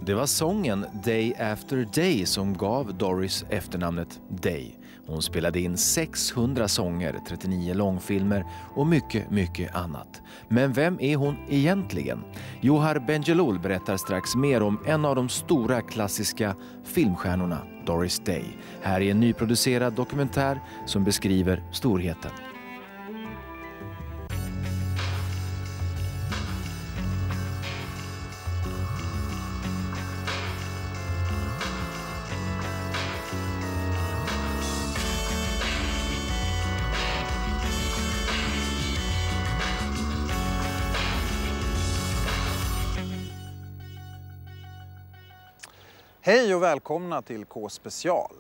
Det var sången Day After Day som gav Doris efternamnet Day. Hon spelade in 600 sånger, 39 långfilmer och mycket annat. Men vem är hon egentligen? Johar Bendjelloul berättar strax mer om en av de stora klassiska filmstjärnorna, Doris Day. Här är en nyproducerad dokumentär som beskriver storheten. Hej och välkomna till K-special.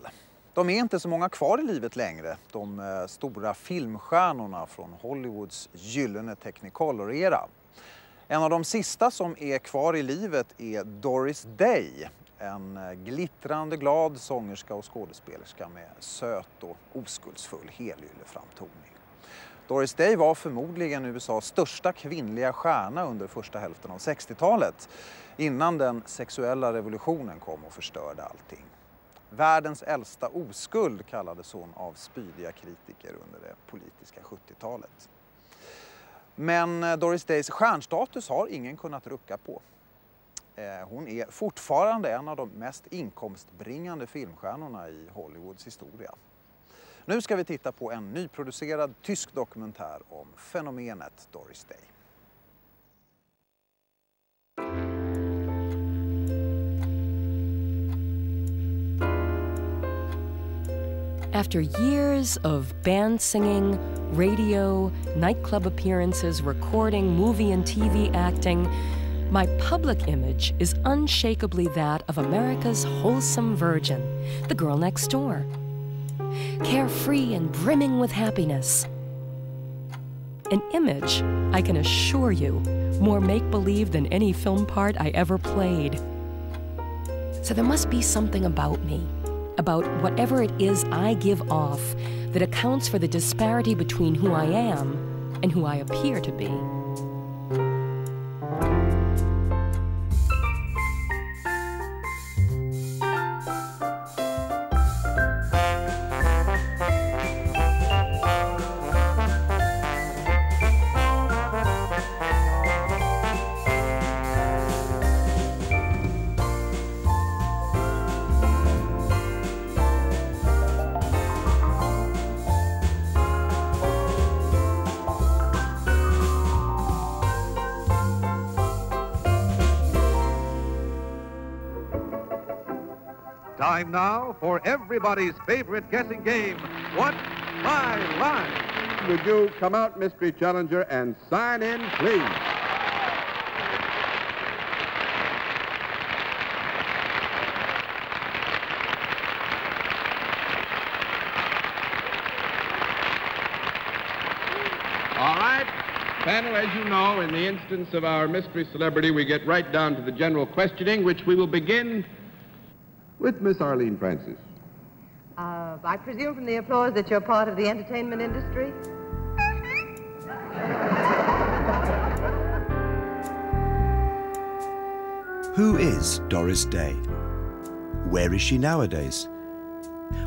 De är inte så många kvar i livet längre, de stora filmstjärnorna från Hollywoods gyllene Technicolor-era. En av de sista som är kvar i livet är Doris Day, en glittrande glad sångerska och skådespelerska med söt och oskuldsfull helylleframtoning. Doris Day var förmodligen USAs största kvinnliga stjärna under första hälften av 60-talet, innan den sexuella revolutionen kom och förstörde allting. Världens äldsta oskuld kallades hon av spydiga kritiker under det politiska 70-talet. Men Doris Days stjärnstatus har ingen kunnat rucka på. Hon är fortfarande en av de mest inkomstbringande filmstjärnorna i Hollywoods historia. Nu ska vi titta på en nyproducerad tysk dokumentär om fenomenet Doris Day. After years of band singing, radio, nightclub appearances, recording, movie and TV acting, my public image is unshakably that of America's wholesome virgin, the girl next door. Carefree and brimming with happiness. An image, I can assure you, more make-believe than any film part I ever played. So there must be something about me, about whatever it is I give off, that accounts for the disparity between who I am and who I appear to be. Time now for everybody's favorite guessing game, What's My Line? Would you come out, mystery challenger, and sign in, please? All right. Panel, as you know, in the instance of our mystery celebrity, we get right down to the general questioning, which we will begin with Miss Arlene Francis. I presume from the applause that you're part of the entertainment industry? Who is Doris Day? Where is she nowadays?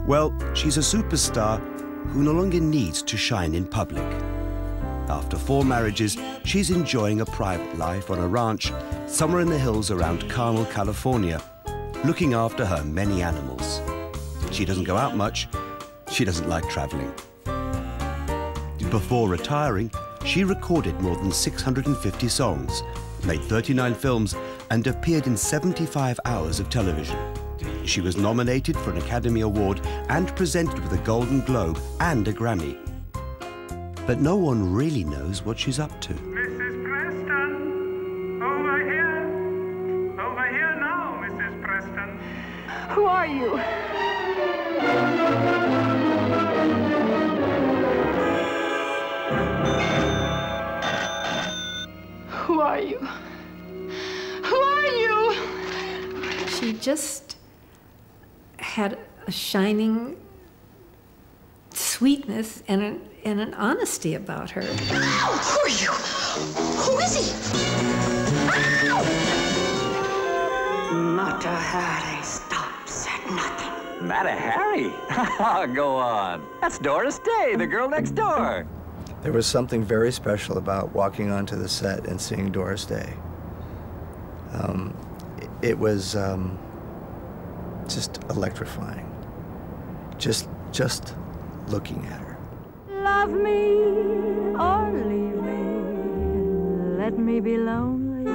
Well, she's a superstar who no longer needs to shine in public. After 4 marriages, she's enjoying a private life on a ranch somewhere in the hills around Carmel, California, looking after her many animals. She doesn't go out much. She doesn't like traveling. Before retiring, she recorded more than 650 songs, made 39 films, and appeared in 75 hours of television. She was nominated for an Academy Award and presented with a Golden Globe and a Grammy. But no one really knows what she's up to. Mrs. Preston, over here. Over here now, Mrs. Preston. Who are you? Who are you? Who are you? She just had a shining sweetness and an honesty about her. Ow! Who are you? Who is he? Ow! Mata Hari stops at nothing. Mata Hari? Go on. That's Doris Day, the girl next door. There was something very special about walking onto the set and seeing Doris Day. It was just electrifying. Just looking at her. Love me or leave me, let me be lonely.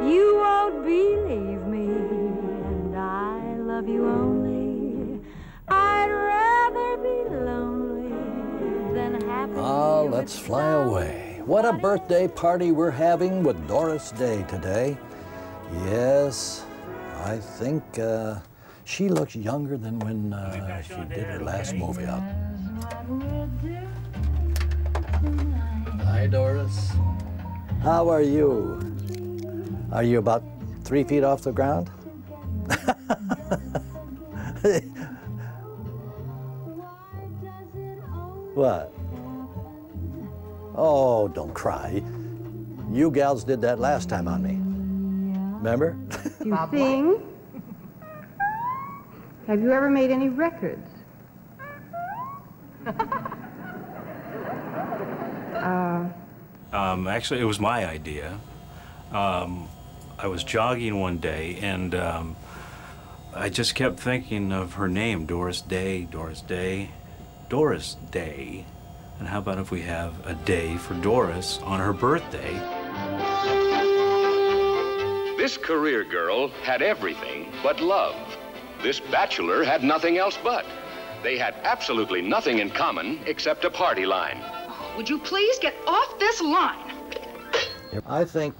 You won't believe me, and I love you only. I'd rather be lonely than happy. Ah, let's fly away. What a birthday party we're having with Doris Day today. Yes, I think she looks younger than when she did her last movie out. Hi, Doris. How are you? Are you about 3 feet off the ground? What? Oh, don't cry. You gals did that last time on me. Remember? You sing? Have you ever made any records? Actually, it was my idea. I was jogging one day, and I just kept thinking of her name, Doris Day, Doris Day, Doris Day. And how about if we have a day for Doris on her birthday? This career girl had everything but love. This bachelor had nothing else but. They had absolutely nothing in common except a party line. Would you please get off this line? I think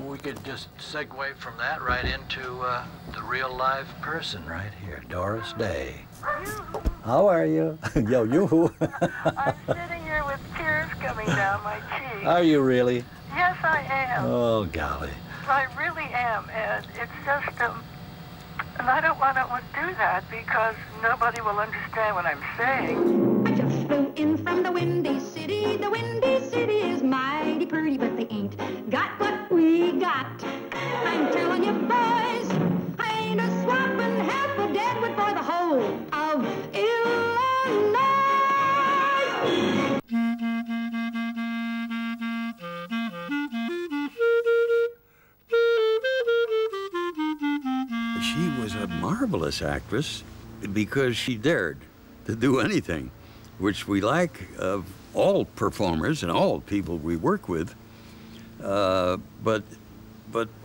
we could just segue from that right into the real live person right here, Doris Day. How are you? Yo, you. I'm sitting here with tears coming down my cheeks. Are you really? Yes, I am. Oh, golly. I really am, and it's just, and I don't want to do that because nobody will understand what I'm saying. I just flew in from the Windy City. The Windy City is mighty pretty, but they ain't got what we got. I'm telling you, boys, I ain't a swapping half a deadwood for the whole of Illinois. She was a marvelous actress because she dared to do anything, which we like of all performers and all people we work with. But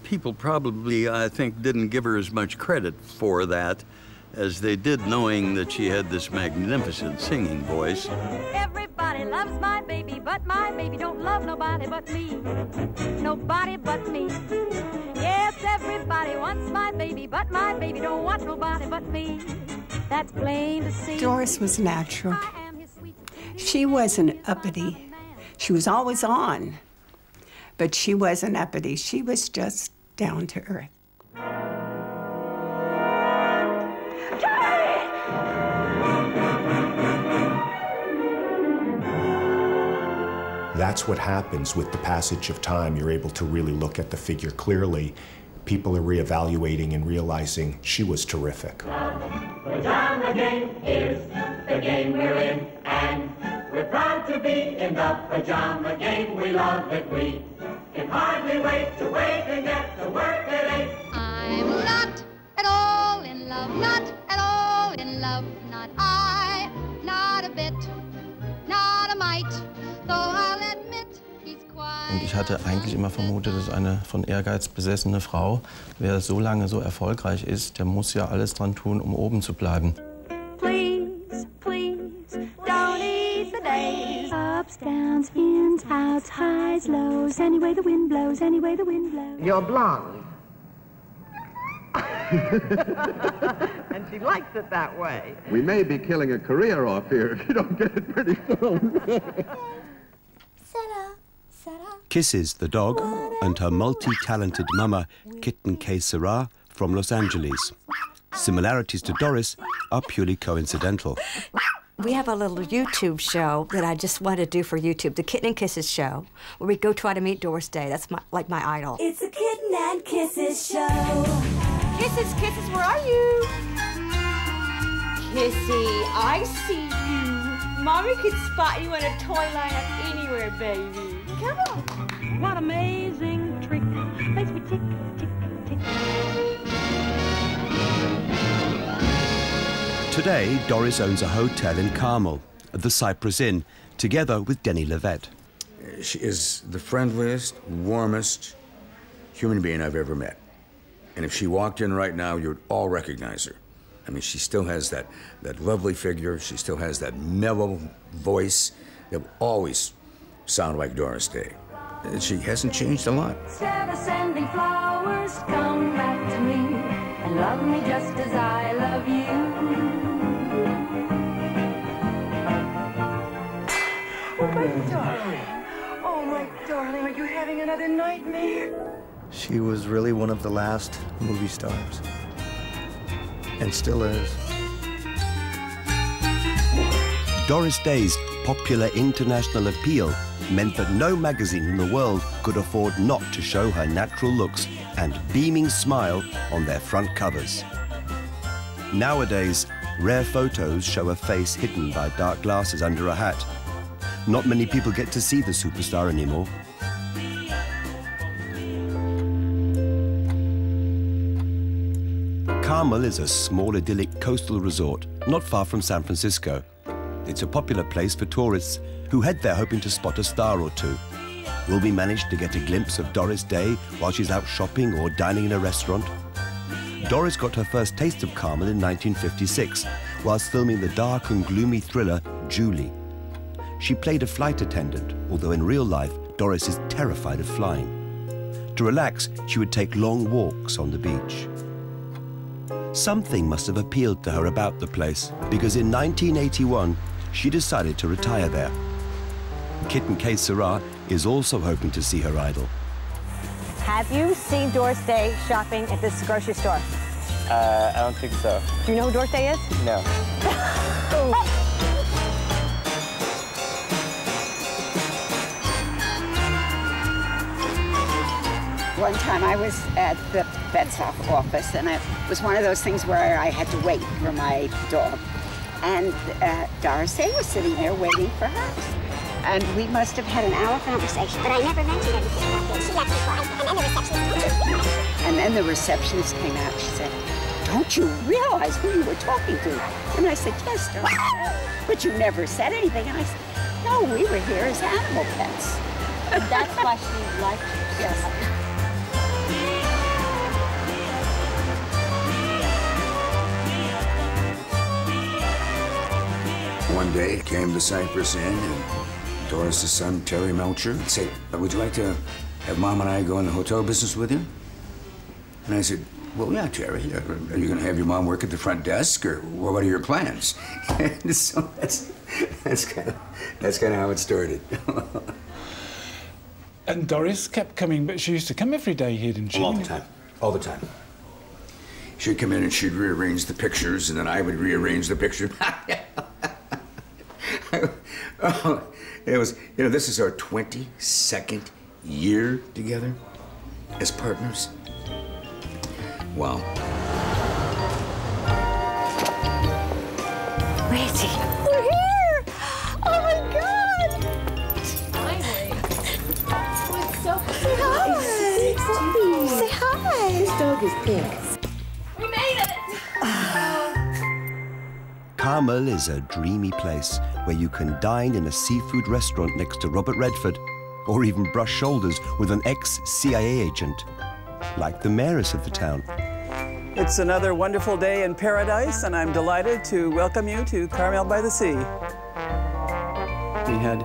people probably, I think, didn't give her as much credit for that as they did, knowing that she had this magnificent singing voice. Everybody loves my baby, but my baby don't love nobody but me. Nobody but me. Yes, everybody wants my baby, but my baby don't want nobody but me. That's plain to see. Doris was natural. She wasn't uppity. She was always on, but she wasn't uppity. She was just down to earth. That's what happens with the passage of time. You're able to really look at the figure clearly. People are reevaluating and realizing she was terrific. Pajama game is the game we're in, and we're proud to be in the pajama game. We love it, we can hardly wait to wake and get to work at 8. I'm not at all in love, not at all in love, not I, not a bit, not a mite, though I'll admit he's quiet. Und ich hatte eigentlich immer vermutet, dass eine von Ehrgeiz besessene Frau, wer so lange so erfolgreich ist, der muss ja alles dran tun, um oben zu bleiben. Please, please, don't ease the days. Ups, downs, ins, outs, highs, lows, any way the wind blows, any way the wind blows. You're blonde. And she likes it that way. We may be killing a career off here if you don't get it pretty soon. Kisses, the dog, and her multi-talented mama, Kitten K. Sarah, from Los Angeles. Similarities to Doris are purely coincidental. We have a little YouTube show that I just want to do for YouTube, the Kitten and Kisses show, where we go try to meet Doris Day. That's like my idol. It's a Kitten and Kisses show. Kisses, kisses, where are you? Kissy, I see you. Mommy could spot you in a toy lineup anywhere, baby. Come on. What amazing trick makes me tick, tick, tick. Today, Doris owns a hotel in Carmel, at the Cypress Inn, together with Denny Levette. She is the friendliest, warmest human being I've ever met. And if she walked in right now, you would all recognize her. I mean, she still has that lovely figure. She still has that mellow voice that will always sound like Doris Day. And she hasn't changed a lot. Instead of sending flowers, come back to me and love me just as I love you. Oh, my darling. Oh, my darling, are you having another nightmare? She was really one of the last movie stars. And still is. Doris Day's popular international appeal meant that no magazine in the world could afford not to show her natural looks and beaming smile on their front covers. Nowadays, rare photos show a face hidden by dark glasses under a hat. Not many people get to see the superstar anymore. Carmel is a small, idyllic coastal resort not far from San Francisco. It's a popular place for tourists who head there hoping to spot a star or two. Will we manage to get a glimpse of Doris Day while she's out shopping or dining in a restaurant? Doris got her first taste of Carmel in 1956 whilst filming the dark and gloomy thriller Julie. She played a flight attendant, although in real life, Doris is terrified of flying. To relax, she would take long walks on the beach. Something must have appealed to her about the place, because in 1981, she decided to retire there. Kitten K. Sarah is also hoping to see her idol. Have you seen Doris Day shopping at this grocery store? I don't think so. Do you know who Doris Day is? No. One time I was at the vet's office, and it was one of those things where I had to wait for my dog. And Doris Day was sitting there waiting for hers. And we must have had an hour conversation. But I never mentioned anything about this. She let me cry, and then the receptionist And then the receptionist came out. She said, "Don't you realize who you were talking to?" And I said, "Yes, Doris, but you never said anything." And I said, "No, we were here as animal pets." That's why she liked you. Yes. One day, I came to Cypress Inn, and Doris' son, Terry Melcher, said, "Would you like to have Mom and I go in the hotel business with you?" And I said, "Well, yeah, Terry. Are you going to have your mom work at the front desk, or what are your plans?" And so that's kind of how it started. And Doris kept coming, but she used to come every day here, didn't she? All the time. All the time. She'd come in and she'd rearrange the pictures, and then I would rearrange the picture. Oh, it was, this is our 22nd year together as partners. Wow. Where is he? We're here! Oh my God! Finally. Oh, it's so Say hi! Say hi! This dog is pink. We made it! Carmel is a dreamy place where you can dine in a seafood restaurant next to Robert Redford, or even brush shoulders with an ex-CIA agent, like the mayoress of the town. It's another wonderful day in paradise, and I'm delighted to welcome you to Carmel by the Sea. We had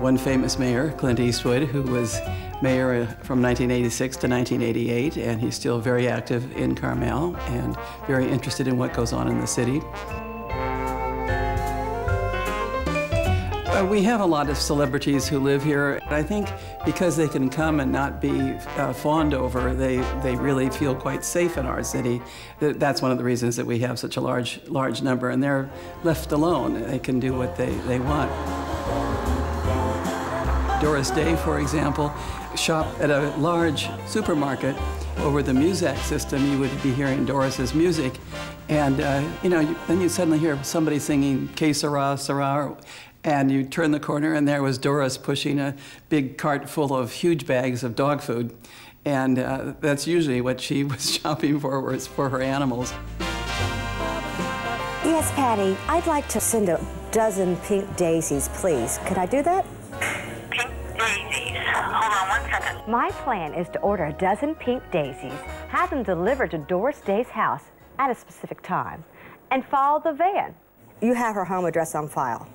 one famous mayor, Clint Eastwood, who was mayor from 1986 to 1988, and he's still very active in Carmel and very interested in what goes on in the city. We have a lot of celebrities who live here. I think because they can come and not be fawned over, they really feel quite safe in our city. That's one of the reasons that we have such a large number, and they're left alone. They can do what they want. Doris Day, for example, shopped at a large supermarket over the Muzak system. You would be hearing Doris's music, and then you suddenly hear somebody singing "Que Sera, Sera," and you turn the corner, and there was Doris pushing a big cart full of huge bags of dog food, and that's usually what she was shopping for, was for her animals. Yes, Patty, I'd like to send a dozen pink daisies, please. Could I do that? Pink daisies. Hold on 1 second. My plan is to order a dozen pink daisies, have them delivered to Doris Day's house at a specific time, and follow the van. You have her home address on file.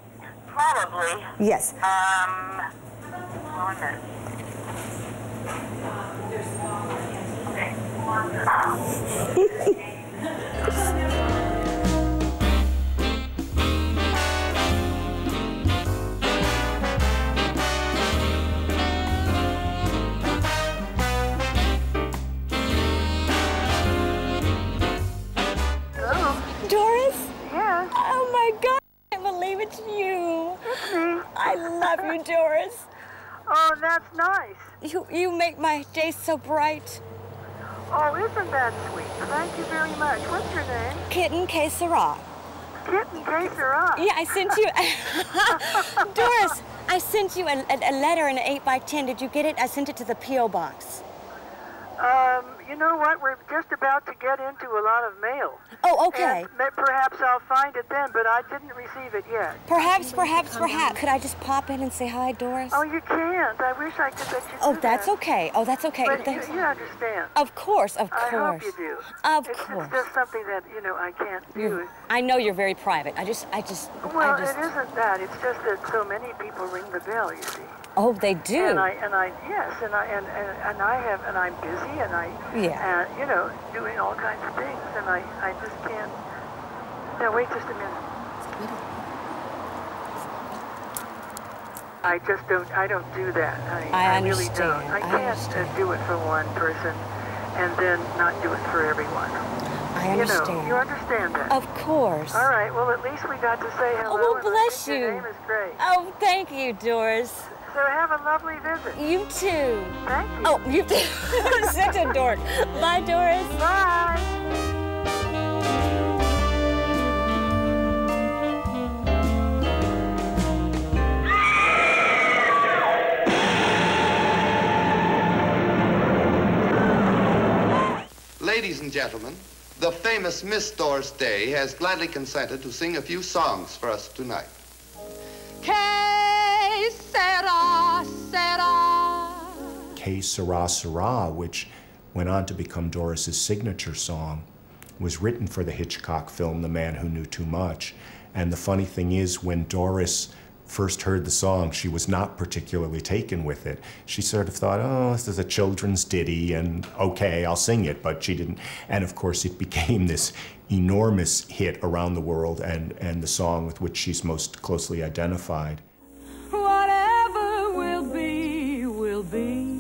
Probably. Yes. 1 minute. Doris? Yes. Oh my God, I can't believe it's you. It's me. I love you, Doris. Oh, that's nice. You make my day so bright. Oh, isn't that sweet? Thank you very much. What's your name? Kitten Que Sera. Kitten Que Sera. Yeah, I sent you... Doris, I sent you a letter in an 8x10. Did you get it? I sent it to the P.O. box. You know what? We're just about to get into a lot of mail. Oh, okay. And perhaps I'll find it then, but I didn't receive it yet. Perhaps. Could I just pop in and say hi, Doris? Oh, you can't. I wish I could let you Oh, do that's that. okay. Oh, that's okay. But you understand. Of course. I hope you do. Of It's course. just something that, I can't do. I know you're very private. Well, it isn't that. It's just that so many people ring the bell, you see. Oh, they do. And I'm busy, and doing all kinds of things, and I just can't. Now wait just a minute. I don't do that, honey. I really don't. I can't do it for one person, and then not do it for everyone. I understand. You understand that? Of course. All right. Well, at least we got to say hello. Oh, well, bless you. Your name is great. Oh, thank you, Doris. So have a lovely visit. You too. Thank you. Oh, you too. Such a dork. Bye, Doris. Bye. Ladies and gentlemen, the famous Miss Doris Day has gladly consented to sing a few songs for us tonight. Que sera, sera. Que Sera, Sera, which went on to become Doris's signature song, was written for the Hitchcock film The Man Who Knew Too Much. And the funny thing is, when Doris first heard the song, she was not particularly taken with it. She sort of thought, oh, this is a children's ditty, and okay, I'll sing it, but she didn't. And of course, it became this enormous hit around the world, and the song with which she's most closely identified. Whatever will be, will be.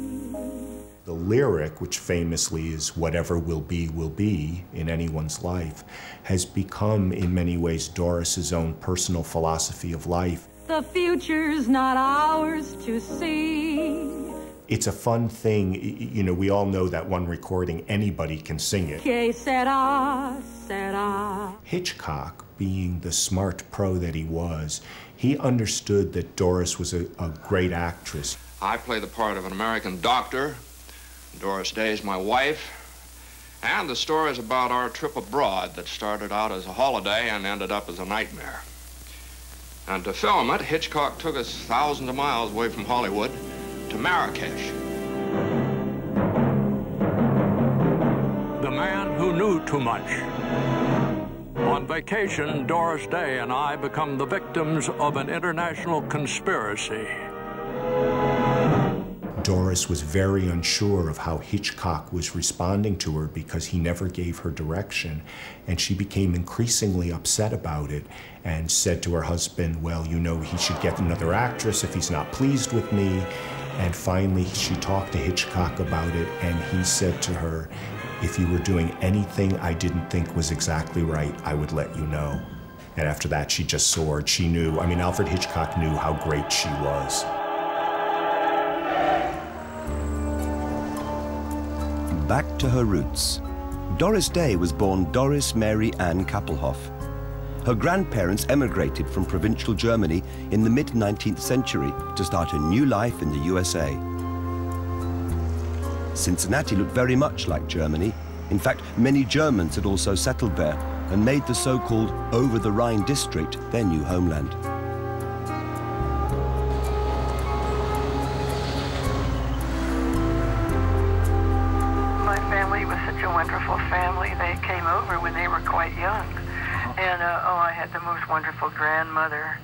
The lyric, which famously is whatever will be in anyone's life, has become in many ways Doris's own personal philosophy of life. The future's not ours to see. It's a fun thing. You know, we all know that one recording, anybody can sing it. Que sera, sera. Hitchcock, being the smart pro that he was, he understood that Doris was a great actress. I play the part of an American doctor. Doris Day is my wife. And the story is about our trip abroad that started out as a holiday and ended up as a nightmare. And to film it, Hitchcock took us thousands of miles away from Hollywood to Marrakesh. The Man Who Knew Too Much. On vacation, Doris Day and I become the victims of an international conspiracy. Doris was very unsure of how Hitchcock was responding to her because he never gave her direction. And she became increasingly upset about it and said to her husband, well, you know, he should get another actress if he's not pleased with me. And finally, she talked to Hitchcock about it, and he said to her, if you were doing anything I didn't think was exactly right, I would let you know. And after that, she just soared. She knew, I mean, Alfred Hitchcock knew how great she was. Back to her roots. Doris Day was born Doris Mary Ann Kappelhoff. Her grandparents emigrated from provincial Germany in the mid-19th century to start a new life in the USA. Cincinnati looked very much like Germany. In fact, many Germans had also settled there and made the so-called over-the-Rhine district their new homeland. My family was such a wonderful family. They came over when they were quite young. And, I had the most wonderful grandmother.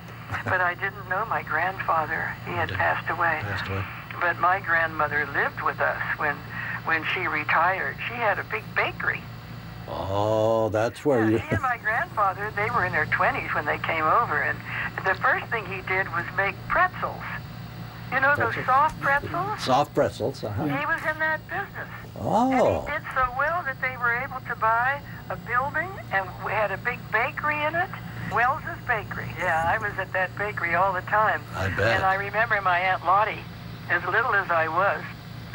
But I didn't know my grandfather. He had passed away. But my grandmother lived with us when she retired. She had a big bakery. Oh, that's where you... He and my grandfather, they were in their 20s when they came over, and the first thing he did was make pretzels. You know, those soft pretzels? Soft pretzels, He was in that business. Oh. And he did so well that they were able to buy a building, and we had a big bakery in it. Wells's Bakery. Yeah, I was at that bakery all the time. I bet. And I remember my Aunt Lottie, as little as I was,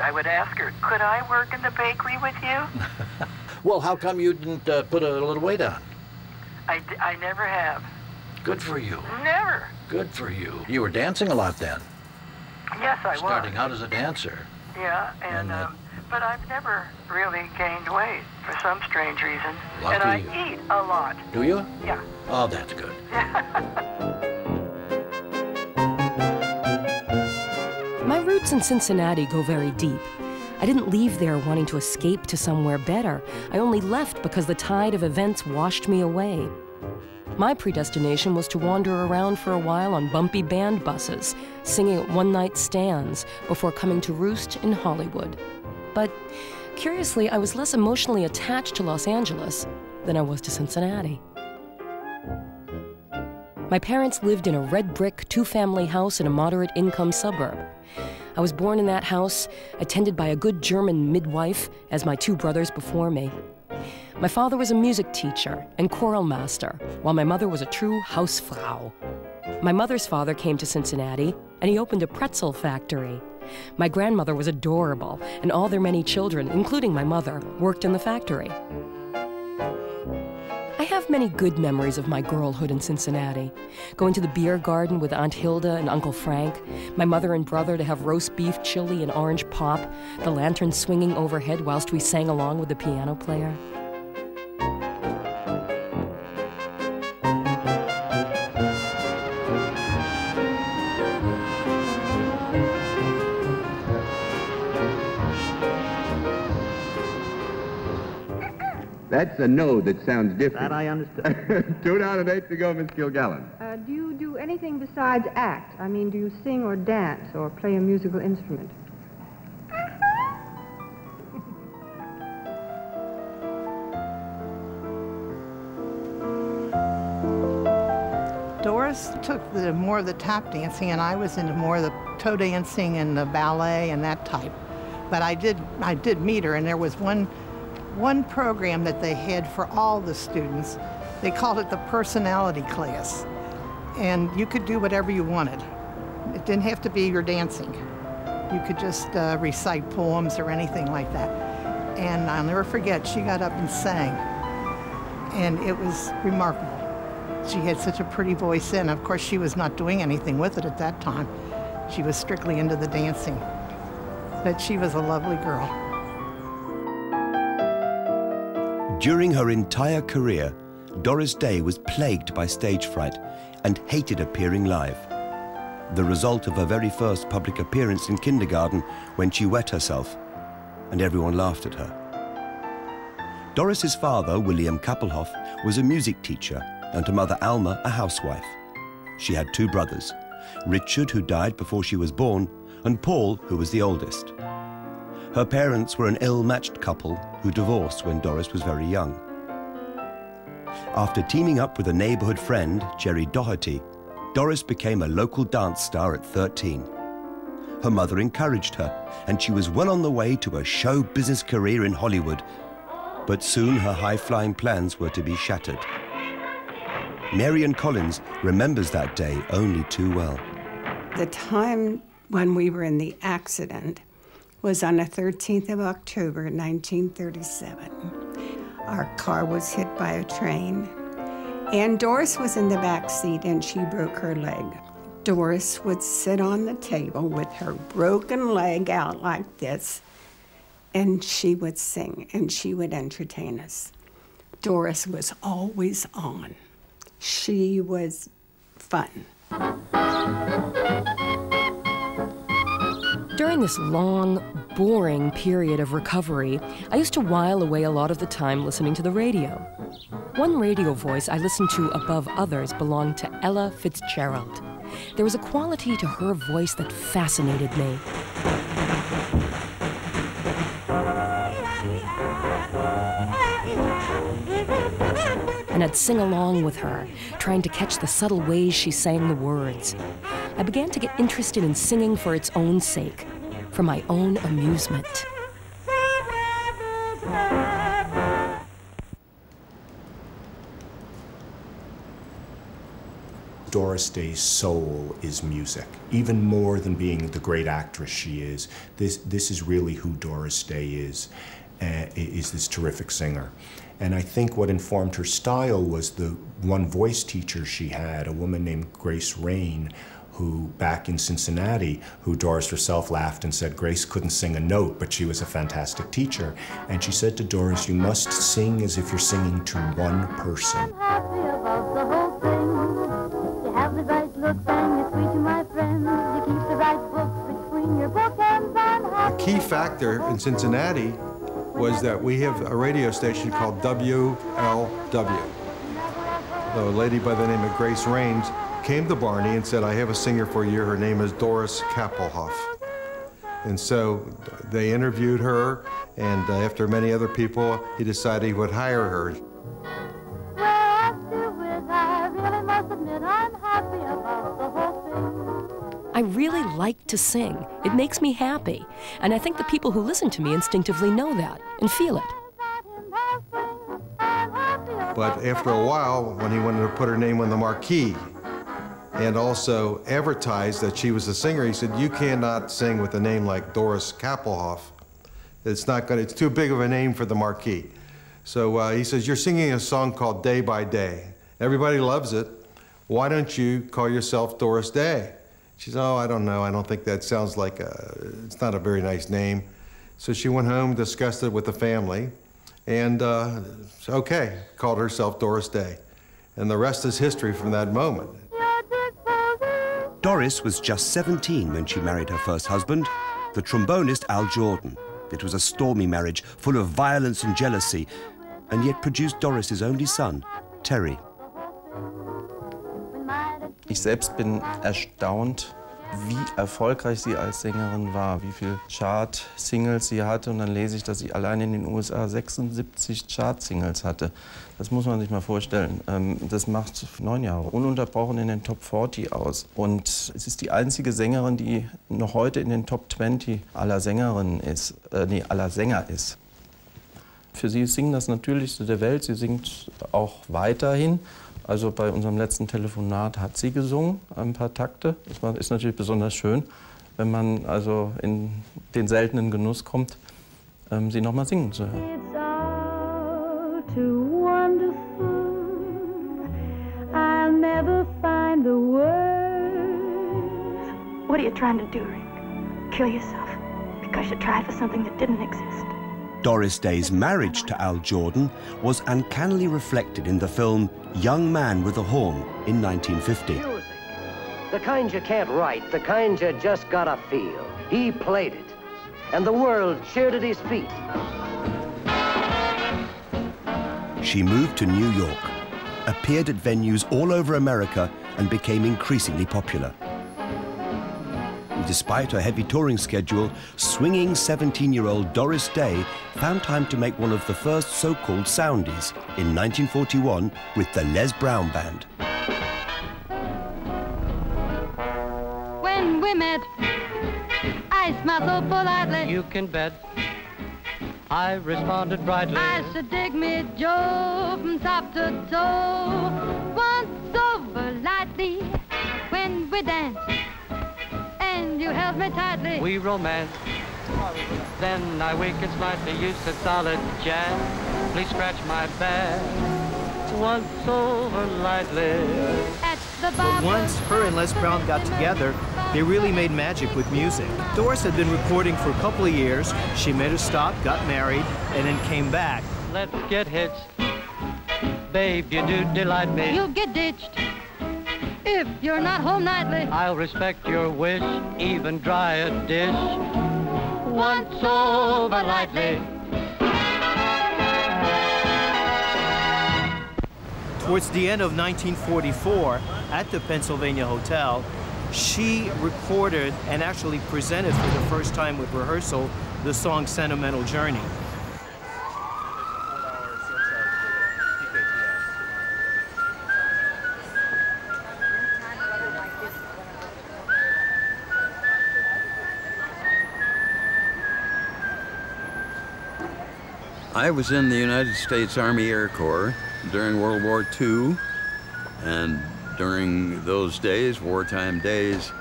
I would ask her, could I work in the bakery with you? Well, how come you didn't put a little weight on? I never have. Good for you. Never. Good for you. You were dancing a lot then. Yes, I was. Starting out as a dancer. Yeah, and but I've never really gained weight for some strange reason. Lucky and I you. eat a lot. Do you? Yeah. Oh, that's good. My roots in Cincinnati go very deep. I didn't leave there wanting to escape to somewhere better. I only left because the tide of events washed me away. My predestination was to wander around for a while on bumpy band buses, singing at one-night stands before coming to roost in Hollywood. But curiously, I was less emotionally attached to Los Angeles than I was to Cincinnati. My parents lived in a red brick, two-family house in a moderate-income suburb. I was born in that house, attended by a good German midwife, as my two brothers before me. My father was a music teacher and choral master, while my mother was a true Hausfrau. My mother's father came to Cincinnati, and he opened a pretzel factory. My grandmother was adorable, and all their many children, including my mother, worked in the factory. I have many good memories of my girlhood in Cincinnati. Going to the beer garden with Aunt Hilda and Uncle Frank, my mother and brother to have roast beef, chili, and orange pop, the lantern swinging overhead whilst we sang along with the piano player. That's a no that sounds different. That I understand. 2 down and 8 to go, Miss Kilgallen. Do you do anything besides act? I mean, do you sing or dance or play a musical instrument? Doris took more of the tap dancing, and I was into more of the toe dancing and the ballet and that type. But I did meet her, and there was one program that they had for all the students. They called it the personality class. And you could do whatever you wanted. It didn't have to be your dancing. You could just recite poems or anything like that. And I'll never forget, she got up and sang. And it was remarkable. She had such a pretty voice, and of course she was not doing anything with it at that time. She was strictly into the dancing. But she was a lovely girl. During her entire career, Doris Day was plagued by stage fright and hated appearing live. The result of her very first public appearance in kindergarten when she wet herself, and everyone laughed at her. Doris's father, William Kappelhoff, was a music teacher, and her mother, Alma, a housewife. She had 2 brothers. Richard, who died before she was born, and Paul, who was the oldest. Her parents were an ill-matched couple who divorced when Doris was very young. After teaming up with a neighborhood friend, Jerry Doherty, Doris became a local dance star at 13. Her mother encouraged her, and she was well on the way to a show business career in Hollywood. But soon her high-flying plans were to be shattered. Marian Collins remembers that day only too well. The time when we were in the accident was on the 13th of October, 1937. Our car was hit by a train, and Doris was in the back seat and she broke her leg. Doris would sit on the table with her broken leg out like this, and she would sing and she would entertain us. Doris was always on. She was fun. During this long, boring period of recovery, I used to while away a lot of the time listening to the radio. One radio voice I listened to above others belonged to Ella Fitzgerald. There was a quality to her voice that fascinated me. And I'd sing along with her, trying to catch the subtle ways she sang the words. I began to get interested in singing for its own sake, for my own amusement. Doris Day's soul is music, even more than being the great actress she is. This is really who Doris Day is this terrific singer. And I think what informed her style was the one voice teacher she had, a woman named Grace Rain, who back in Cincinnati, who Doris herself laughed and said Grace couldn't sing a note, but she was a fantastic teacher. And she said to Doris, you must sing as if you're singing to one person. A key factor in Cincinnati was that we have a radio station called WLW. A lady by the name of Grace Rains came to Barney and said, I have a singer for you. Her name is Doris Kappelhoff. And so they interviewed her, and after many other people, he decided he would hire her. I really like to sing. It makes me happy. And I think the people who listen to me instinctively know that and feel it. But after a while, when he wanted to put her name on the marquee and also advertise that she was a singer, he said, you cannot sing with a name like Doris Kappelhoff. It's too big of a name for the marquee. So he says, you're singing a song called Day by Day. Everybody loves it. Why don't you call yourself Doris Day? She said, oh, I don't know. I don't think that sounds like it's not a very nice name. So she went home, discussed it with the family, and okay, called herself Doris Day. And the rest is history from that moment. Doris was just 17 when she married her first husband, the trombonist Al Jordan. It was a stormy marriage, full of violence and jealousy, and yet produced Doris's only son, Terry. Ich selbst bin erstaunt, wie erfolgreich sie als Sängerin war, wie viele Chart-Singles sie hatte. Und dann lese ich, dass sie allein in den USA 76 Chart-Singles hatte. Das muss man sich mal vorstellen. Das macht 9 Jahre ununterbrochen in den Top 40 aus. Und es ist die einzige Sängerin, die noch heute in den Top 20 aller Sängerinnen ist, aller Sänger ist. Für sie ist Singen das Natürlichste der Welt. Sie singt auch weiterhin. Also bei unserem letzten Telefonat hat sie gesungen, ein paar Takte. Das ist natürlich besonders schön, wenn man also in den seltenen Genuss kommt, sie noch mal singen zu hören. It's all too wonderful. I'll never find the words. What are you trying to do, Rick? Kill yourself because you tried for something that didn't exist. Doris Day's marriage to Al Jordan was uncannily reflected in the film Young Man with a Horn in 1950. Music. The kind you can't write, the kind you just gotta feel. He played it, and the world cheered at his feet. She moved to New York, appeared at venues all over America, and became increasingly popular. Despite her heavy touring schedule, swinging 17-year-old Doris Day found time to make one of the first so-called soundies in 1941 with the Les Brown Band. When we met, I smiled so politely. You can bet I responded brightly. I should dig me Joe from top to toe. Once over lightly when we danced, and you held me tightly. We romanced. Then I weakened slightly. You said solid jazz. Please scratch my back. Once over lightly. But once her and Les Brown got together, they really made magic with music. Doris had been recording for a couple of years. She made a stop, got married, and then came back. Let's get hitched. Babe, you do delight me. You'll get ditched if you're not home nightly. I'll respect your wish, even dry a dish. Once over lightly. Towards the end of 1944, at the Pennsylvania Hotel, she recorded and actually presented for the first time with rehearsal the song Sentimental Journey. I was in the United States Army Air Corps during World War II, and during those days, wartime days,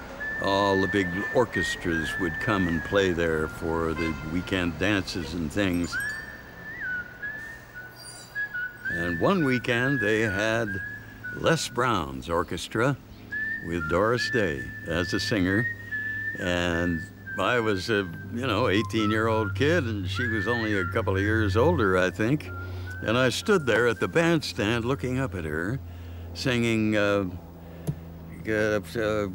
all the big orchestras would come and play there for the weekend dances and things. And one weekend they had Les Brown's orchestra with Doris Day as a singer, and I was a, 18-year-old kid, and she was only a couple of years older, I think. And I stood there at the bandstand looking up at her, singing, and fell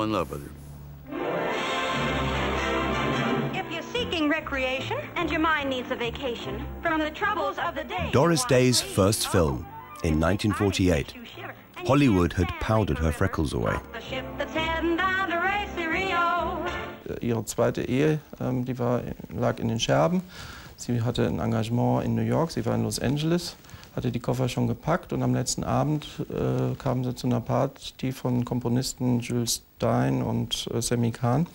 in love with her. If you're seeking recreation and your mind needs a vacation from the troubles of the day. Doris Day's first film, in 1948. Hollywood had powdered her freckles away. Ihre zweite Ehe, lag in den Scherben. Sie hatte ein Engagement in New York, sie war in Los Angeles, hatte die Koffer schon gepackt und am letzten Abend kam sie zu einer Party von Komponisten Jules Stein und Sammy Cahn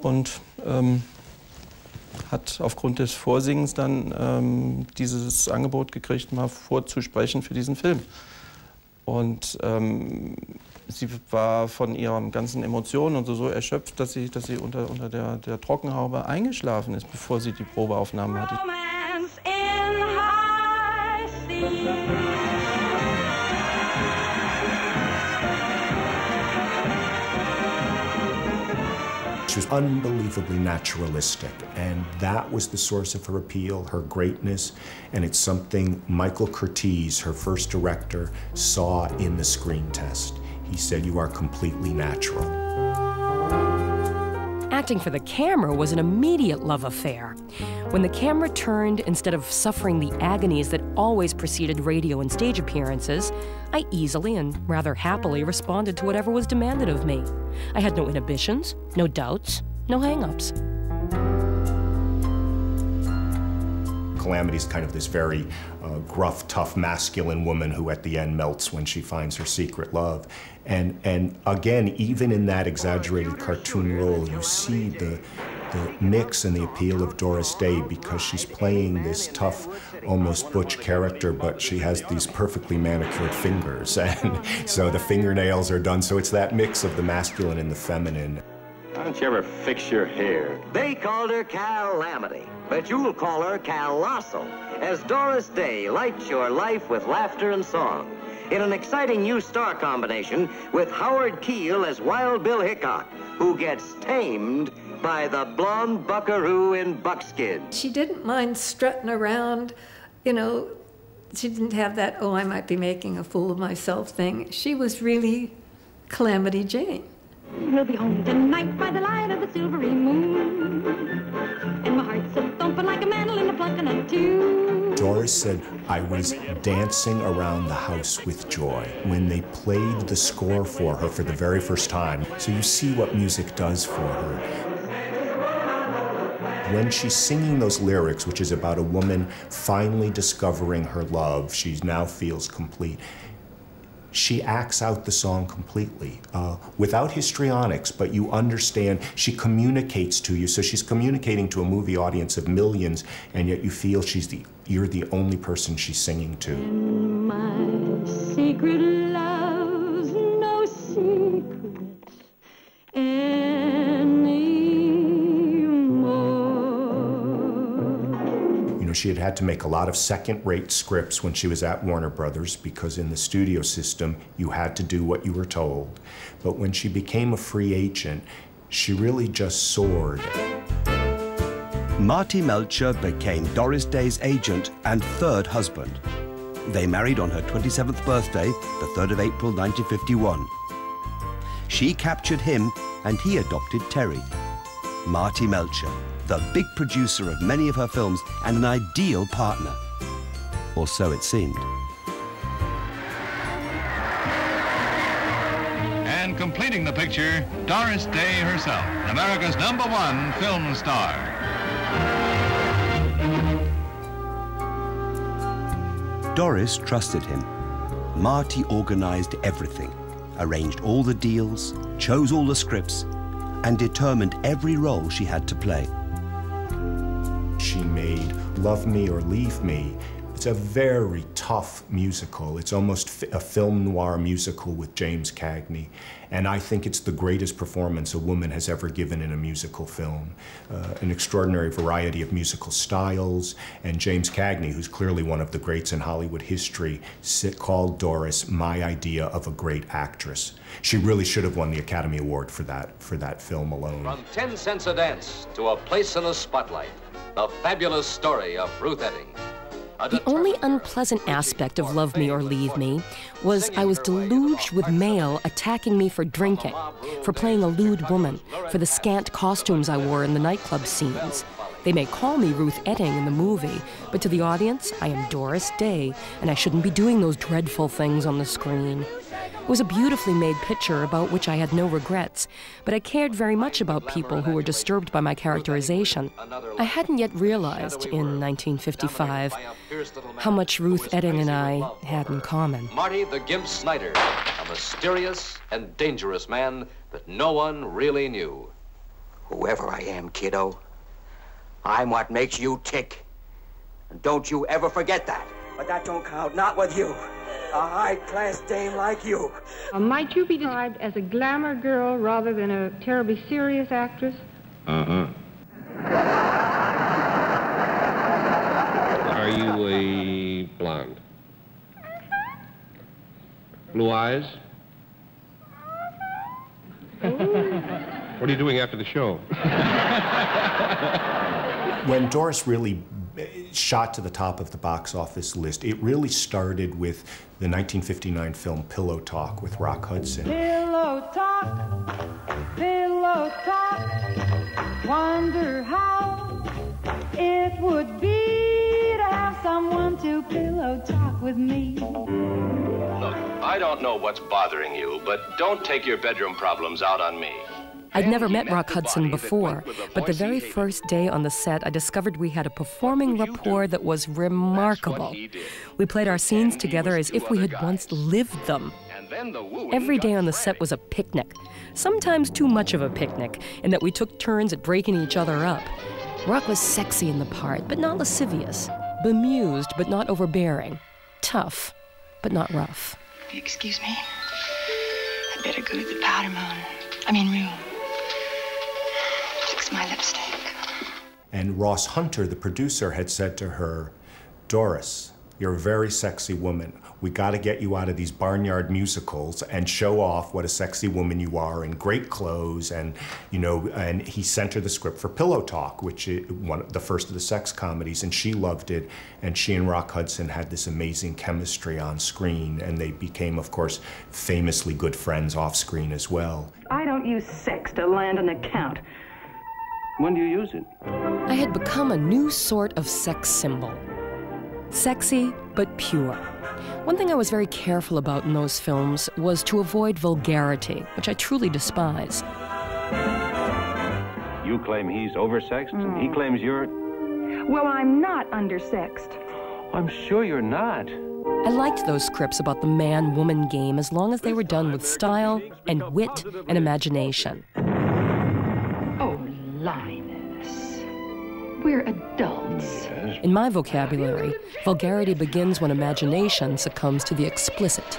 und hat aufgrund des Vorsingens dann dieses Angebot gekriegt, mal vorzusprechen für diesen Film. Und sie war von ihren ganzen Emotionen und so erschöpft, dass sie unter der Trockenhaube eingeschlafen ist, bevor sie die Probeaufnahmen hatte. She was unbelievably naturalistic, and that was the source of her appeal, her greatness, and it's something Michael Curtiz, her first director, saw in the screen test. He said, "You are completely natural." Acting for the camera was an immediate love affair. When the camera turned, instead of suffering the agonies that always preceded radio and stage appearances, I easily and rather happily responded to whatever was demanded of me. I had no inhibitions, no doubts, no hang-ups. Calamity's kind of this very gruff, tough, masculine woman who at the end melts when she finds her secret love. And again, even in that exaggerated cartoon role, you see the mix and the appeal of Doris Day because she's playing this tough, almost butch character, but she has these perfectly manicured fingers, and so the fingernails are done. So it's that mix of the masculine and the feminine. Why don't you ever fix your hair? They called her Calamity, but you'll call her Colossal, as Doris Day lights your life with laughter and song in an exciting new star combination with Howard Keel as Wild Bill Hickok, who gets tamed by the blonde buckaroo in buckskin. She didn't mind strutting around, she didn't have that, oh, I might be making a fool of myself thing. She was really Calamity Jane. We'll be home tonight by the light of the silvery moon, and my heart's a thumping like a mandolin a plucking a tune. Doris said, I was dancing around the house with joy when they played the score for her for the very first time. So you see what music does for her. When she's singing those lyrics, which is about a woman finally discovering her love, she now feels complete, she acts out the song completely, without histrionics, but you understand, she communicates to you. So she's communicating to a movie audience of millions, and yet you feel you're the only person she's singing to. My secret love's no secret She had to make a lot of second-rate scripts when she was at Warner Brothers because in the studio system, you had to do what you were told. But when she became a free agent, she really just soared. Marty Melcher became Doris Day's agent and third husband. They married on her 27th birthday, the 3rd of April, 1951. She captured him and he adopted Terry. Marty Melcher, the big producer of many of her films and an ideal partner. Or so it seemed. And completing the picture, Doris Day herself, America's #1 film star. Doris trusted him. Marty organized everything, arranged all the deals, chose all the scripts, and determined every role she had to play. She made Love Me or Leave Me. It's a very tough musical. It's almost a film noir musical with James Cagney. And I think it's the greatest performance a woman has ever given in a musical film. An extraordinary variety of musical styles. And James Cagney, who's clearly one of the greats in Hollywood history, called Doris my idea of a great actress. She really should have won the Academy Award for that film alone. From 10 cents a dance to a place in the spotlight, the fabulous story of Ruth Etting. The only unpleasant aspect of Love Me or Leave Me was I was deluged with mail attacking me for drinking, for playing a lewd woman, for the scant costumes I wore in the nightclub scenes. They may call me Ruth Etting in the movie, but to the audience, I am Doris Day, and I shouldn't be doing those dreadful things on the screen. It was a beautifully made picture about which I had no regrets, but I cared very much about people who were disturbed by my characterization. I hadn't yet realized, in 1955, how much Ruth Etting and I had in common. Marty the Gimp Snyder, a mysterious and dangerous man that no one really knew. Whoever I am, kiddo, I'm what makes you tick. And don't you ever forget that. But that don't count, not with you. A high-class dame like you. Might you be described as a glamour girl rather than a terribly serious actress? Uh-huh. Are you a blonde? Blue eyes? What are you doing after the show? When Doris really shot to the top of the box office list, it really started with the 1959 film Pillow Talk with Rock Hudson. Pillow talk, wonder how it would be to have someone to pillow talk with me. Look, I don't know what's bothering you, but don't take your bedroom problems out on me. I'd never met Rock Hudson before, but the very first day on the set, I discovered we had a performing rapport that was remarkable. We played our scenes together as if we had once lived them. Every day on the set was a picnic, sometimes too much of a picnic, in that we took turns at breaking each other up. Rock was sexy in the part, but not lascivious, bemused, but not overbearing, tough, but not rough. Excuse me, I'd better go to the powder room. Fix my lipstick. And Ross Hunter, the producer, had said to her, Doris, you're a very sexy woman. We got to get you out of these barnyard musicals and show off what a sexy woman you are in great clothes. And, you know, and he sent her the script for Pillow Talk, which is the first of the sex comedies, and she loved it. And she and Rock Hudson had this amazing chemistry on screen, and they became, of course, famously good friends off screen as well. I don't use sex to land an account. When do you use it? I had become a new sort of sex symbol. Sexy, but pure. One thing I was very careful about in those films was to avoid vulgarity, which I truly despise. You claim he's oversexed, and he claims you're... Well, I'm not undersexed. I'm sure you're not. I liked those scripts about the man-woman game as long as they were done with style and wit and imagination. Oh, Linus. We're adults. In my vocabulary, vulgarity begins when imagination succumbs to the explicit.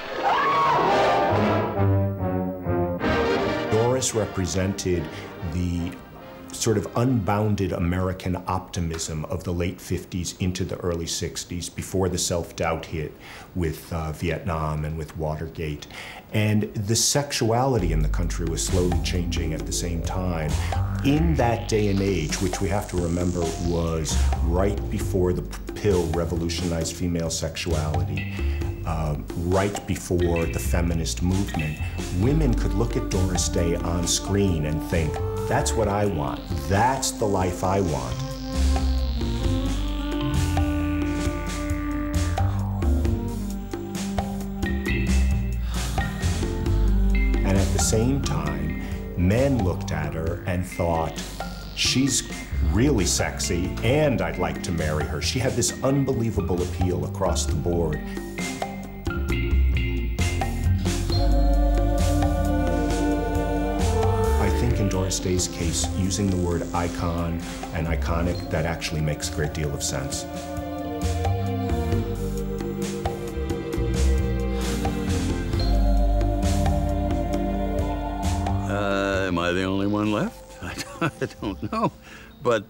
Doris represented the sort of unbounded American optimism of the late 50s into the early 60s, before the self-doubt hit with Vietnam and with Watergate. And the sexuality in the country was slowly changing at the same time. In that day and age, which we have to remember was right before the pill revolutionized female sexuality, right before the feminist movement, women could look at Doris Day on screen and think, that's what I want. That's the life I want. And at the same time, men looked at her and thought, she's really sexy and I'd like to marry her. She had this unbelievable appeal across the board. In Doris Day's case, using the word icon and iconic, that actually makes a great deal of sense. Am I the only one left? I don't know. But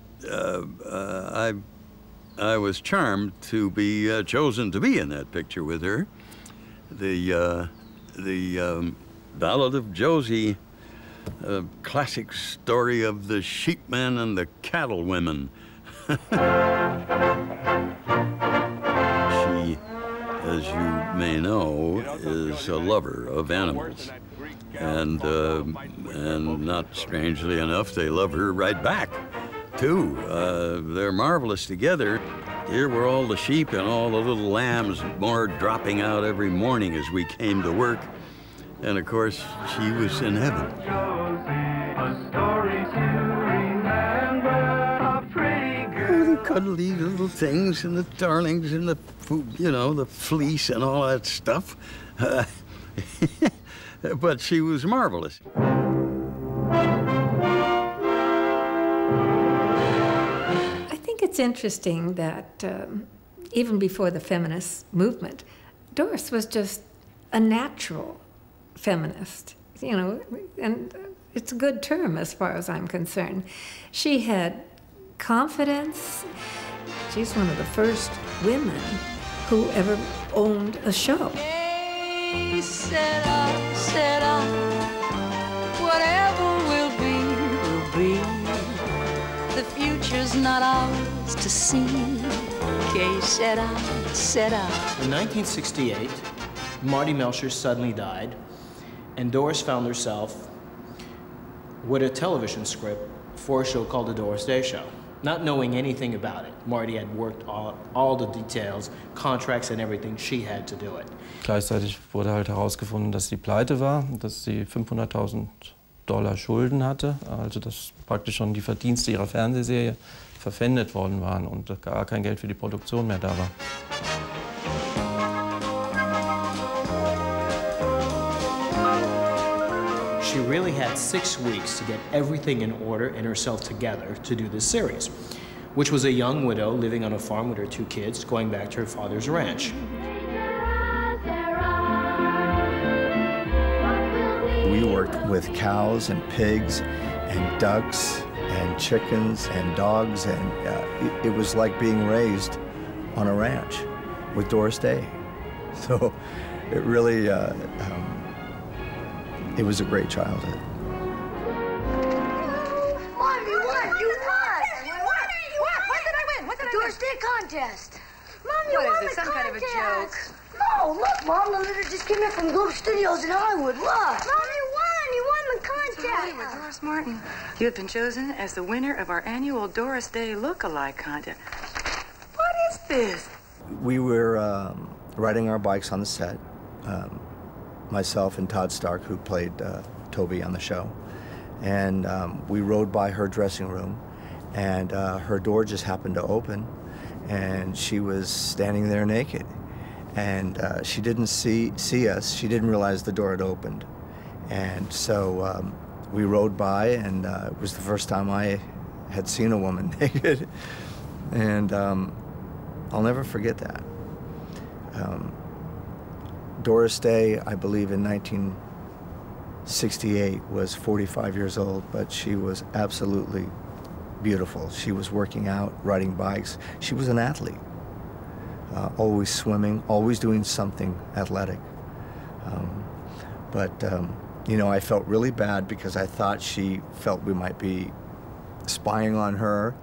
I was charmed to be chosen to be in that picture with her. The Ballad of Josie, a classic story of the sheepmen and the cattle women. She, as you may know, is a lover of animals. And not strangely enough, they love her right back, too. They're marvelous together. Here were all the sheep and all the little lambs, more dropping out every morning as we came to work. And of course, she was in heaven. Oh, the cuddly little things and the darlings and the food, you know, the fleece and all that stuff. But she was marvelous. I think it's interesting that even before the feminist movement, Doris was just a natural feminist, you know, and it's a good term as far as I'm concerned. She had confidence. She's one of the first women who ever owned a show. Hey, set up, whatever will be. The future's not ours to see. Okay, set up. In 1968, Marty Melcher suddenly died, and Doris found herself with a television script for a show called The Doris Day Show, not knowing anything about it. Marty had worked all the details, contracts and everything. She had to do it. Gleichzeitig wurde halt herausgefunden, dass sie pleite war, dass sie $500.000 Schulden hatte, also dass praktisch schon die Verdienste ihrer Fernsehserie verpfändet worden waren und gar kein Geld für die Produktion mehr da war. She really had 6 weeks to get everything in order and herself together to do this series, which was a young widow living on a farm with her 2 kids, going back to her father's ranch. We worked with cows and pigs and ducks and chickens and dogs, and it was like being raised on a ranch with Doris Day. So it really, it was a great childhood. Mom, you won! You won! What did I win? What did I win? Doris Day contest. Mom, you won the contest. What is this, some kind of a joke? No, look, Mom, the letter just came in from Globe Studios in Hollywood. Look. Mom, you won! You won the contest! Hollywood, Doris Martin. You have been chosen as the winner of our annual Doris Day Look-alike contest. What is this? We were riding our bikes on the set, myself and Todd Stark, who played Toby on the show. And we rode by her dressing room, and her door just happened to open, and she was standing there naked. And she didn't see us. She didn't realize the door had opened. And so we rode by, and it was the first time I had seen a woman naked. And I'll never forget that. Doris Day, I believe in 1968, was 45 years old, but she was absolutely beautiful. She was working out, riding bikes. She was an athlete, always swimming, always doing something athletic. You know, I felt really bad because I thought she felt we might be spying on her.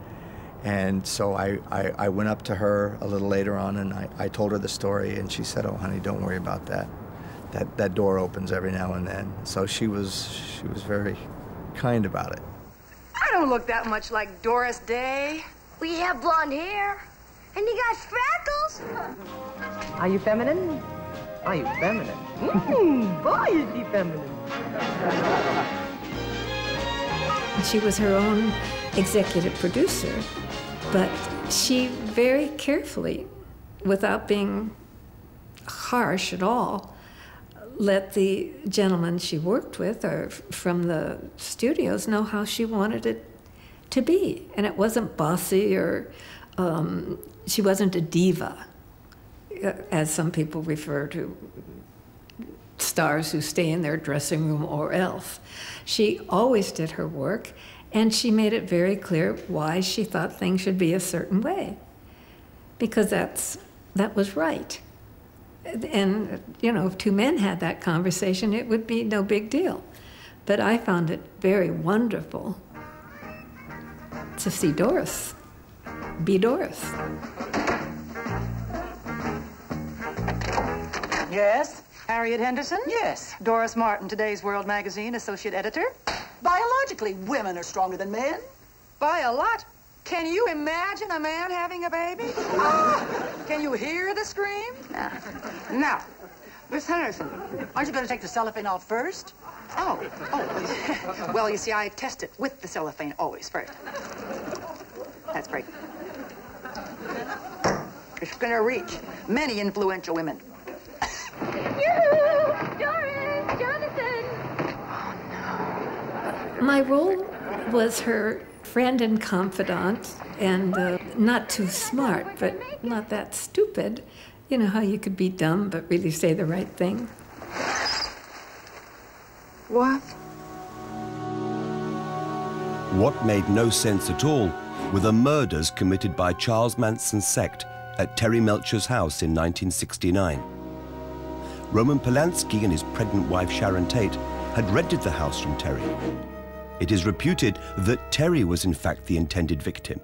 And so I went up to her a little later on, and I told her the story, and she said, "Oh, honey, don't worry about that. That door opens every now and then." So she was very kind about it. I don't look that much like Doris Day. Well, you have blonde hair, and you got freckles. Are you feminine? Are you feminine? Boy, is she feminine. She was her own executive producer, but she very carefully, without being harsh at all, let the gentleman she worked with or from the studios know how she wanted it to be. And it wasn't bossy or she wasn't a diva, as some people refer to stars who stay in their dressing room or else. She always did her work, and she made it very clear why she thought things should be a certain way, because that was right. And, you know, if two men had that conversation, it would be no big deal. But I found it very wonderful to see Doris be Doris. Yes? Harriet Henderson? Yes. Doris Martin, Today's World Magazine associate editor. Biologically, women are stronger than men. By a lot. Can you imagine a man having a baby? Ah! Can you hear the scream? Now, Miss Henderson, aren't you going to take the cellophane off first? Oh. Well, you see, I test it with the cellophane always first. That's great. It's going to reach many influential women. Yoo-hoo! Doris! Jonathan! My role was her friend and confidant, and not too smart, but not that stupid. You know how you could be dumb but really say the right thing? What? What made no sense at all were the murders committed by Charles Manson's sect at Terry Melcher's house in 1969. Roman Polanski and his pregnant wife Sharon Tate had rented the house from Terry. It is reputed that Terry was in fact the intended victim.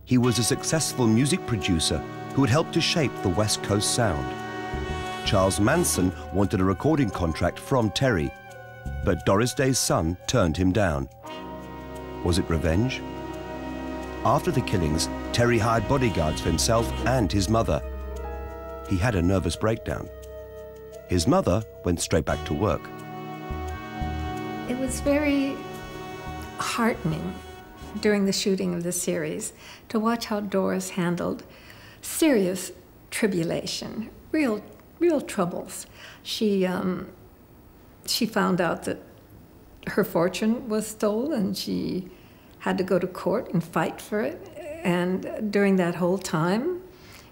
He was a successful music producer who had helped to shape the West Coast sound. Charles Manson wanted a recording contract from Terry, but Doris Day's son turned him down. Was it revenge? After the killings, Terry hired bodyguards for himself and his mother. He had a nervous breakdown. His mother went straight back to work. It was very heartening during the shooting of the series to watch how Doris handled serious tribulation, real troubles. She found out that her fortune was stolen. She had to go to court and fight for it. And during that whole time,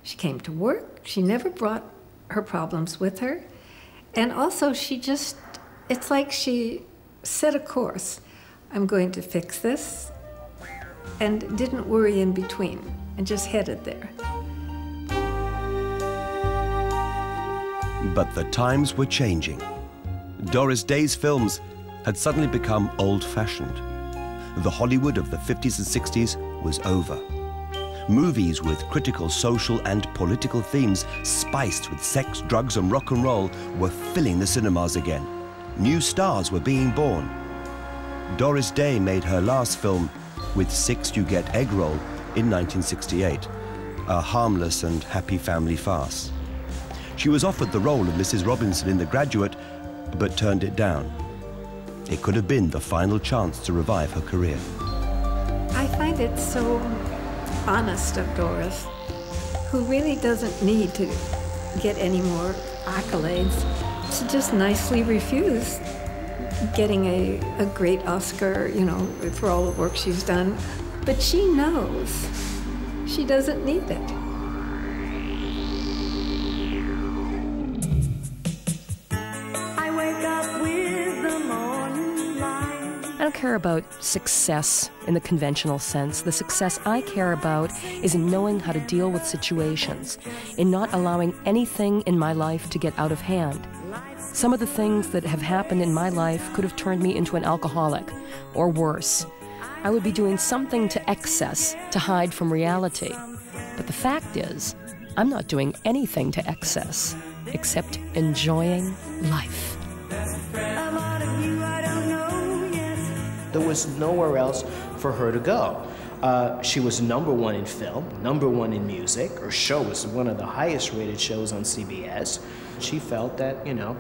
she came to work. She never brought her problems with her. And also, it's like she set a course. I'm going to fix this, and didn't worry in between, and just headed there. But the times were changing. Doris Day's films had suddenly become old-fashioned. The Hollywood of the 50s and 60s was over. Movies with critical social and political themes spiced with sex, drugs and rock and roll were filling the cinemas again. New stars were being born. Doris Day made her last film, With Six You Get Egg Roll, in 1968. a harmless and happy family farce. She was offered the role of Mrs. Robinson in The Graduate, but turned it down. It could have been the final chance to revive her career. I find it so honest of Doris, who really doesn't need to get any more accolades. She just nicely refused getting a great Oscar, you know, for all the work she's done. But she knows she doesn't need it. I wake up with the morning light. I don't care about success in the conventional sense. The success I care about is in knowing how to deal with situations, in not allowing anything in my life to get out of hand. Some of the things that have happened in my life could have turned me into an alcoholic, or worse. I would be doing something to excess to hide from reality. But the fact is, I'm not doing anything to excess, except enjoying life. There was nowhere else for her to go. She was #1 in film, #1 in music. Her show was one of the highest rated shows on CBS. She felt that, you know,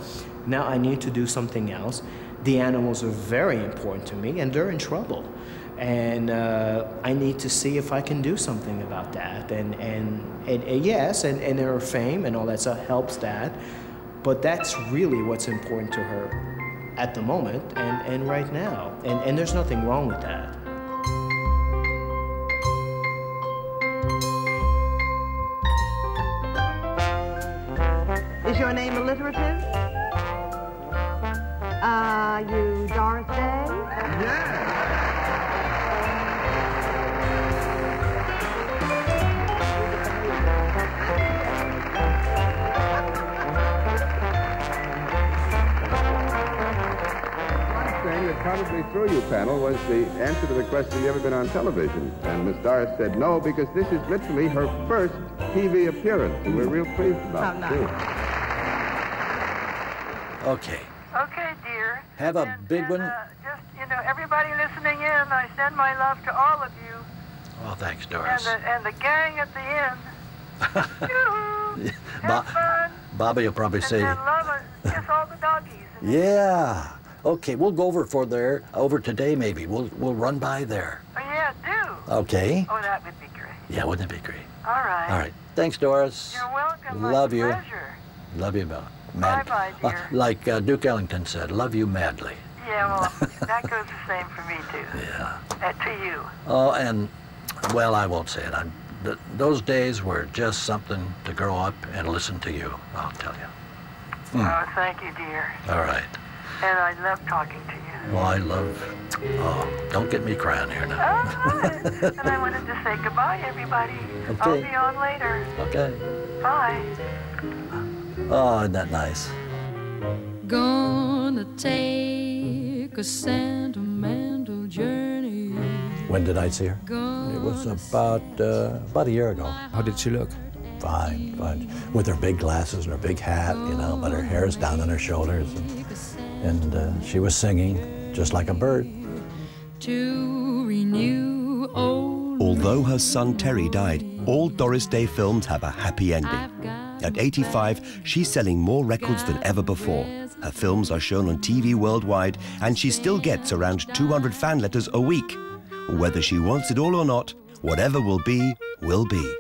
now I need to do something else. The animals are very important to me, and they're in trouble. And I need to see if I can do something about that. And yes, and her fame and all that stuff helps that. But that's really what's important to her at the moment and right now. And there's nothing wrong with that. Is your name alliterative? You Doris Day? Yeah. That probably threw you, panel, was the answer to the question, have you ever been on television? And Miss Doris said no, because this is literally her first TV appearance, and we're real pleased about it, too. Okay. Okay, dear. Have a big one. Just, you know, everybody listening in, I send my love to all of you. Well, thanks, Doris. And the gang at the end. Yoo-hoo! Have fun. Bobby will probably say... And love and kiss all the doggies. Yeah. Okay, we'll go over today maybe. We'll run by there. Oh, yeah, do. Okay. Oh, that would be great. Yeah, wouldn't it be great? All right. All right. Thanks, Doris. You're welcome. Love you. Pleasure. Love you, Bye-bye, dear. Like Duke Ellington said, love you madly. Yeah, well, that goes the same for me, too. Yeah. To you. Oh, and, well, I won't say it. Those days were just something to grow up and listen to you, I'll tell you. Oh, thank you, dear. All right. And I love talking to you. Oh, I love... Oh, don't get me crying here now. Oh, and I wanted to say goodbye, everybody. Okay. I'll be on later. Okay. Bye. Oh, isn't that nice? Gonna take a sentimental journey. When did I see her? It was about a year ago. How did she look? Fine, fine. With her big glasses and her big hat, you know, but her hair is down on her shoulders. And she was singing just like a bird. To renew old. Although her son Terry died, all Doris Day films have a happy ending. At 85, she's selling more records than ever before. Her films are shown on TV worldwide, and she still gets around 200 fan letters a week. Whether she wants it all or not, whatever will be, will be.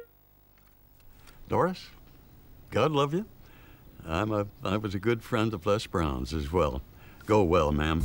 Doris, God love you. I was a good friend of Les Brown's as well. Go well, ma'am.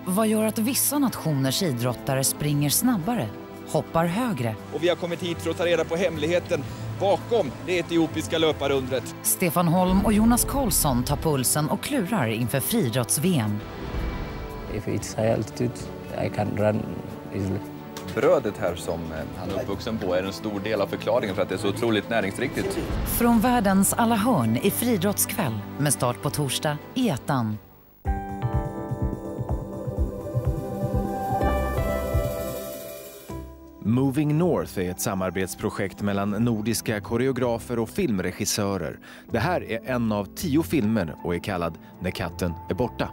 Vad gör att vissa nationers idrottare springer snabbare, hoppar högre? Och vi har kommit hit för att ta reda på hemligheten bakom det etiopiska löparundret. Stefan Holm och Jonas Karlsson tar pulsen och klurar inför friidrotts-VM. If it's high altitude, I can run easily. Brödet här som han är uppvuxen på är en stor del av förklaringen för att det är så otroligt näringsriktigt. Från världens alla hörn i friidrottskväll med start på torsdag i Ettan. Moving North är ett samarbetsprojekt mellan nordiska koreografer och filmregissörer. Det här är en av 10 filmer och är kallad När katten är borta.